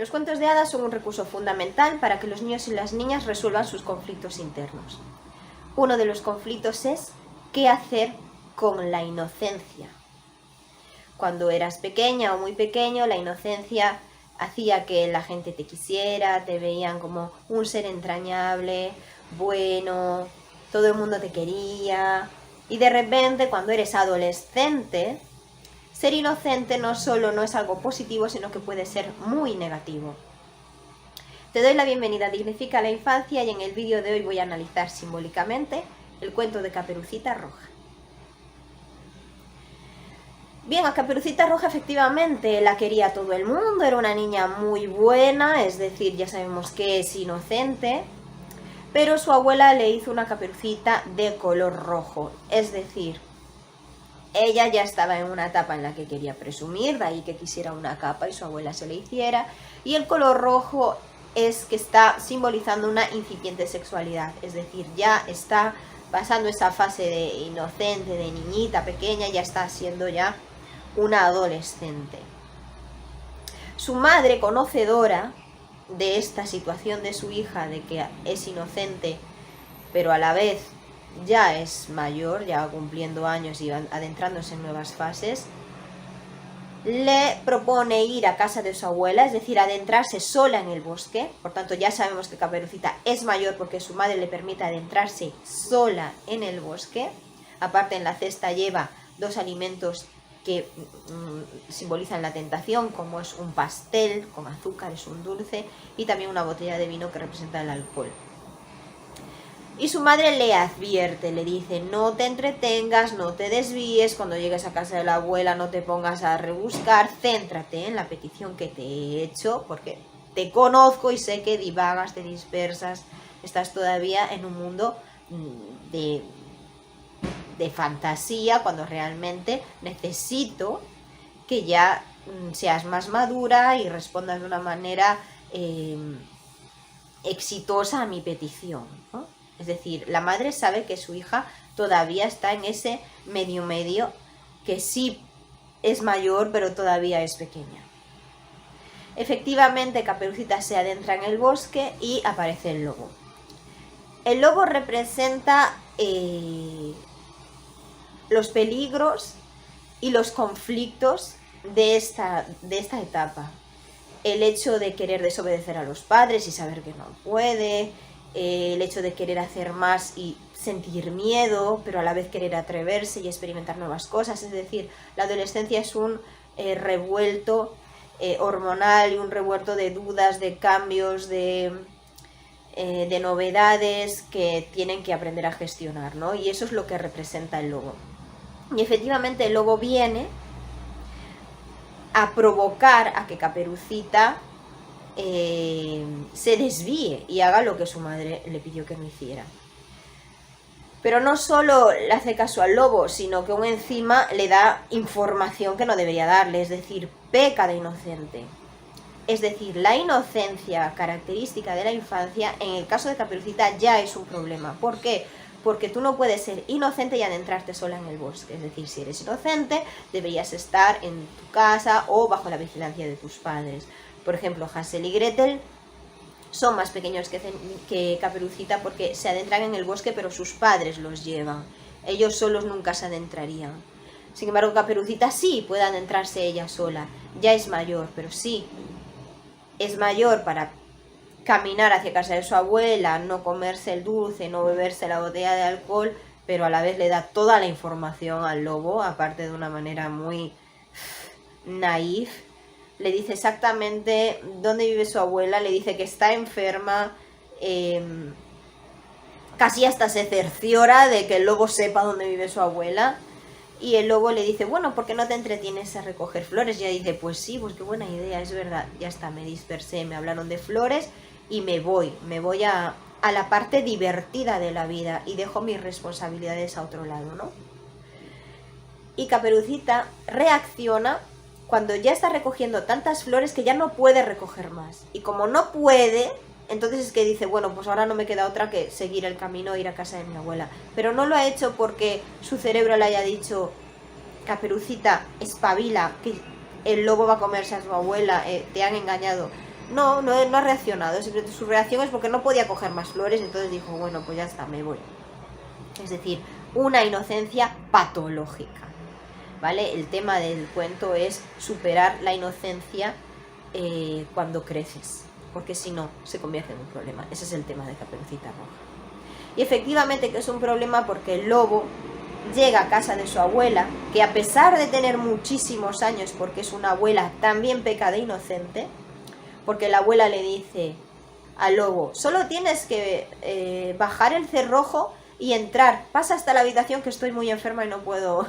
Los cuentos de hadas son un recurso fundamental para que los niños y las niñas resuelvan sus conflictos internos. Uno de los conflictos es qué hacer con la inocencia. Cuando eras pequeña o muy pequeño, la inocencia hacía que la gente te quisiera, te veían como un ser entrañable, bueno, todo el mundo te quería. Y de repente, cuando eres adolescente, ser inocente no solo no es algo positivo, sino que puede ser muy negativo. Te doy la bienvenida a Dignifica la Infancia y en el vídeo de hoy voy a analizar simbólicamente el cuento de Caperucita Roja. Bien, a Caperucita Roja efectivamente la quería todo el mundo, era una niña muy buena, es decir, ya sabemos que es inocente, pero su abuela le hizo una caperucita de color rojo, es decir, ella ya estaba en una etapa en la que quería presumir, de ahí que quisiera una capa y su abuela se le hiciera, y el color rojo es que está simbolizando una incipiente sexualidad, es decir, ya está pasando esa fase de inocente, de niñita pequeña, ya está siendo ya una adolescente. Su madre, conocedora de esta situación de su hija, de que es inocente, pero a la vez ya es mayor, ya va cumpliendo años y adentrándose en nuevas fases, le propone ir a casa de su abuela, es decir, adentrarse sola en el bosque. Por tanto, ya sabemos que Caperucita es mayor porque su madre le permite adentrarse sola en el bosque. Aparte, en la cesta lleva dos alimentos que simbolizan la tentación, como es un pastel con azúcar, es un dulce, y también una botella de vino que representa el alcohol. Y su madre le advierte, le dice, no te entretengas, no te desvíes, cuando llegues a casa de la abuela no te pongas a rebuscar, céntrate en la petición que te he hecho, porque te conozco y sé que divagas, te dispersas, estás todavía en un mundo de fantasía, cuando realmente necesito que ya seas más madura y respondas de una manera exitosa a mi petición, ¿no? Es decir, la madre sabe que su hija todavía está en ese medio, que sí es mayor, pero todavía es pequeña. Efectivamente, Caperucita se adentra en el bosque y aparece el lobo. El lobo representa los peligros y los conflictos de esta etapa. El hecho de querer desobedecer a los padres y saber que no puede, el hecho de querer hacer más y sentir miedo, pero a la vez querer atreverse y experimentar nuevas cosas. Es decir, la adolescencia es un revuelto hormonal y un revuelto de dudas, de cambios, de novedades que tienen que aprender a gestionar, ¿no? Y eso es lo que representa el lobo. Y efectivamente el lobo viene a provocar a que Caperucita se desvíe y haga lo que su madre le pidió que no hiciera. Pero no solo le hace caso al lobo, sino que aún encima le da información que no debería darle, es decir, peca de inocente. Es decir, la inocencia característica de la infancia, en el caso de Caperucita, ya es un problema. ¿Por qué? Porque tú no puedes ser inocente y adentrarte sola en el bosque. Es decir, si eres inocente, deberías estar en tu casa o bajo la vigilancia de tus padres. Por ejemplo, Hansel y Gretel son más pequeños que Caperucita porque se adentran en el bosque, pero sus padres los llevan. Ellos solos nunca se adentrarían. Sin embargo, Caperucita sí puede adentrarse ella sola. Ya es mayor, pero sí es mayor para caminar hacia casa de su abuela, no comerse el dulce, no beberse la botella de alcohol, pero a la vez le da toda la información al lobo, aparte de una manera muy naif. Le dice exactamente dónde vive su abuela, le dice que está enferma, casi hasta se cerciora de que el lobo sepa dónde vive su abuela. Y el lobo le dice, bueno, ¿por qué no te entretienes a recoger flores? Y ella dice, pues sí, pues qué buena idea, es verdad, ya está, me dispersé, me hablaron de flores y me voy a la parte divertida de la vida y dejo mis responsabilidades a otro lado, ¿no? Y Caperucita reacciona cuando ya está recogiendo tantas flores que ya no puede recoger más. Y como no puede, entonces es que dice, bueno, pues ahora no me queda otra que seguir el camino e ir a casa de mi abuela. Pero no lo ha hecho porque su cerebro le haya dicho, Caperucita, espabila, que el lobo va a comerse a su abuela, te han engañado. no ha reaccionado. Su reacción es porque no podía coger más flores, entonces dijo, bueno, pues ya está, me voy. Es decir, una inocencia patológica, ¿vale? El tema del cuento es superar la inocencia cuando creces, porque si no, se convierte en un problema. Ese es el tema de Caperucita Roja. Y efectivamente que es un problema porque el lobo llega a casa de su abuela, que a pesar de tener muchísimos años, porque es una abuela, también peca de inocente, porque la abuela le dice al lobo, solo tienes que bajar el cerrojo y entrar, pasa hasta la habitación que estoy muy enferma y no puedo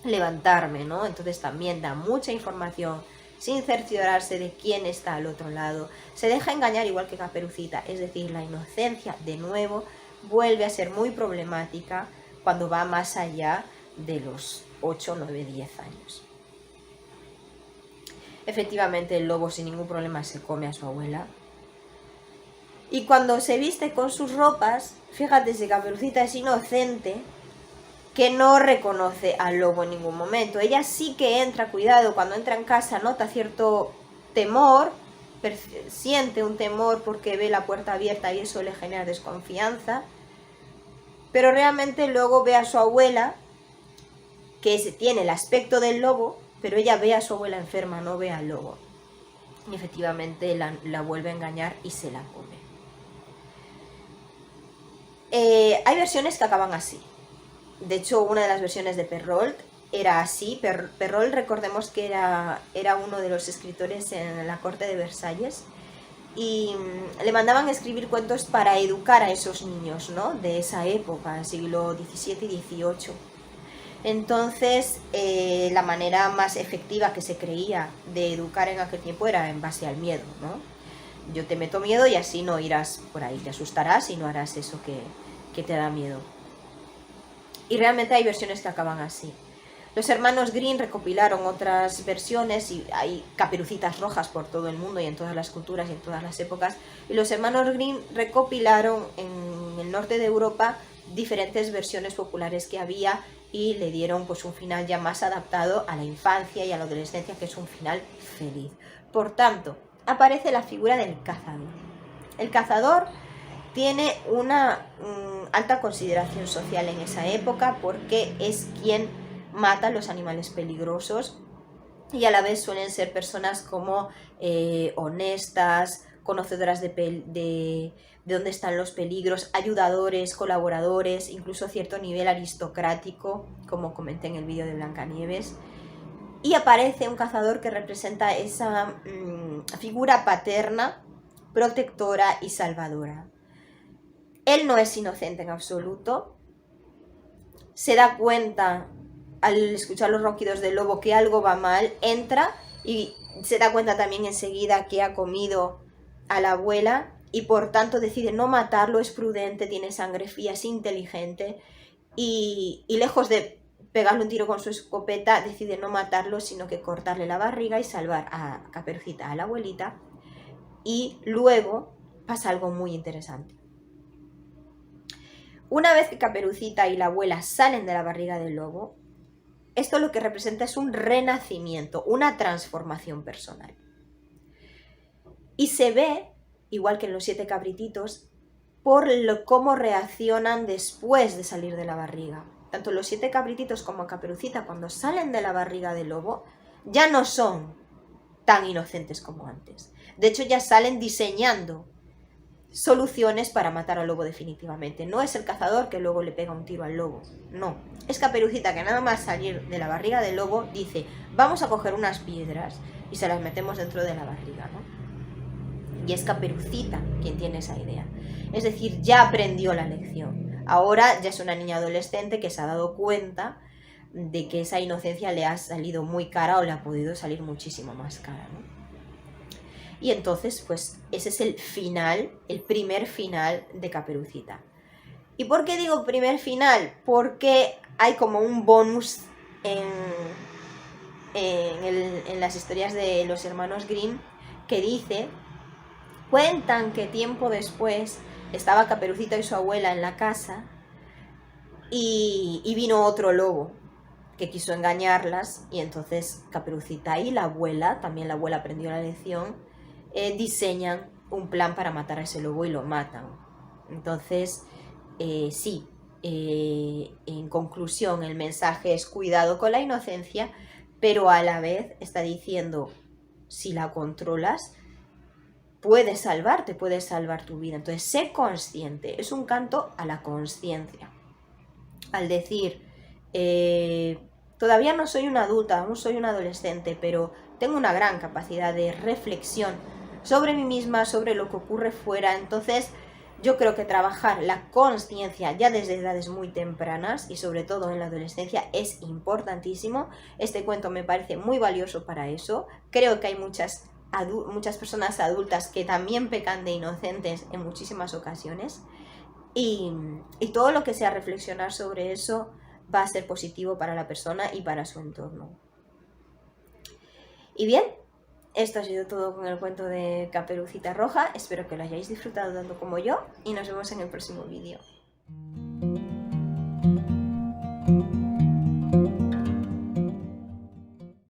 levantarme, ¿no? Entonces también da mucha información sin cerciorarse de quién está al otro lado. Se deja engañar igual que Caperucita, es decir, la inocencia, de nuevo, vuelve a ser muy problemática cuando va más allá de los 8, 9, 10 años. Efectivamente, el lobo sin ningún problema se come a su abuela. Y cuando se viste con sus ropas, fíjate si Caperucita es inocente, que no reconoce al lobo en ningún momento. Ella sí que entra, cuidado, cuando entra en casa nota cierto temor, siente un temor porque ve la puerta abierta y eso le genera desconfianza, pero realmente luego ve a su abuela, que tiene el aspecto del lobo, pero ella ve a su abuela enferma, no ve al lobo. Y efectivamente la vuelve a engañar y se la come. Hay versiones que acaban así. De hecho, una de las versiones de Perrault era así. Perrault, recordemos que era uno de los escritores en la corte de Versalles y le mandaban a escribir cuentos para educar a esos niños, ¿no?, de esa época, siglo XVII y XVIII. Entonces, la manera más efectiva que se creía de educar en aquel tiempo era en base al miedo, ¿no? Yo te meto miedo y así no irás por ahí, te asustarás y no harás eso que te da miedo. Y realmente hay versiones que acaban así. Los hermanos Grimm recopilaron otras versiones y hay Caperucitas Rojas por todo el mundo y en todas las culturas y en todas las épocas. Y los hermanos Grimm recopilaron en el norte de Europa diferentes versiones populares que había y le dieron pues un final ya más adaptado a la infancia y a la adolescencia, que es un final feliz. Por tanto, aparece la figura del cazador. El cazador tiene una alta consideración social en esa época porque es quien mata a los animales peligrosos y a la vez suelen ser personas como honestas, conocedoras de dónde están los peligros, ayudadores, colaboradores, incluso cierto nivel aristocrático, como comenté en el vídeo de Blancanieves. Y aparece un cazador que representa esa figura paterna, protectora y salvadora. Él no es inocente en absoluto, se da cuenta al escuchar los ronquidos del lobo que algo va mal, entra y se da cuenta también enseguida que ha comido a la abuela y por tanto decide no matarlo, es prudente, tiene sangre fría, es inteligente y lejos de pegarle un tiro con su escopeta decide no matarlo, sino que cortarle la barriga y salvar a Caperucita, a la abuelita. Y luego pasa algo muy interesante. Una vez que Caperucita y la abuela salen de la barriga del lobo, esto lo que representa es un renacimiento, una transformación personal. Y se ve, igual que en los 7 cabrititos, por cómo reaccionan después de salir de la barriga. Tanto los 7 cabrititos como Caperucita, cuando salen de la barriga del lobo, ya no son tan inocentes como antes. De hecho, ya salen diseñando soluciones para matar al lobo definitivamente. No es el cazador que luego le pega un tiro al lobo, no. Es Caperucita que nada más salir de la barriga del lobo dice, vamos a coger unas piedras y se las metemos dentro de la barriga, ¿no? Y es Caperucita quien tiene esa idea. Es decir, ya aprendió la lección. Ahora ya es una niña adolescente que se ha dado cuenta de que esa inocencia le ha salido muy cara o le ha podido salir muchísimo más cara, ¿no? Y entonces, pues, ese es el final, el primer final de Caperucita. ¿Y por qué digo primer final? Porque hay como un bonus en las historias de los hermanos Grimm que dice, cuentan que tiempo después estaba Caperucita y su abuela en la casa y vino otro lobo que quiso engañarlas, y entonces Caperucita y la abuela, también la abuela aprendió la lección, diseñan un plan para matar a ese lobo y lo matan. Entonces, sí, en conclusión, el mensaje es cuidado con la inocencia, pero a la vez está diciendo, si la controlas, puedes salvarte, puedes salvar tu vida. Entonces, sé consciente. Es un canto a la conciencia. Al decir, todavía no soy una adulta, aún soy una adolescente, pero tengo una gran capacidad de reflexión sobre mí misma, sobre lo que ocurre fuera. Entonces, yo creo que trabajar la consciencia ya desde edades muy tempranas y sobre todo en la adolescencia es importantísimo. Este cuento me parece muy valioso para eso. Creo que hay muchas personas adultas que también pecan de inocentes en muchísimas ocasiones. Y todo lo que sea reflexionar sobre eso va a ser positivo para la persona y para su entorno. Y bien, esto ha sido todo con el cuento de Caperucita Roja. Espero que lo hayáis disfrutado tanto como yo y nos vemos en el próximo vídeo.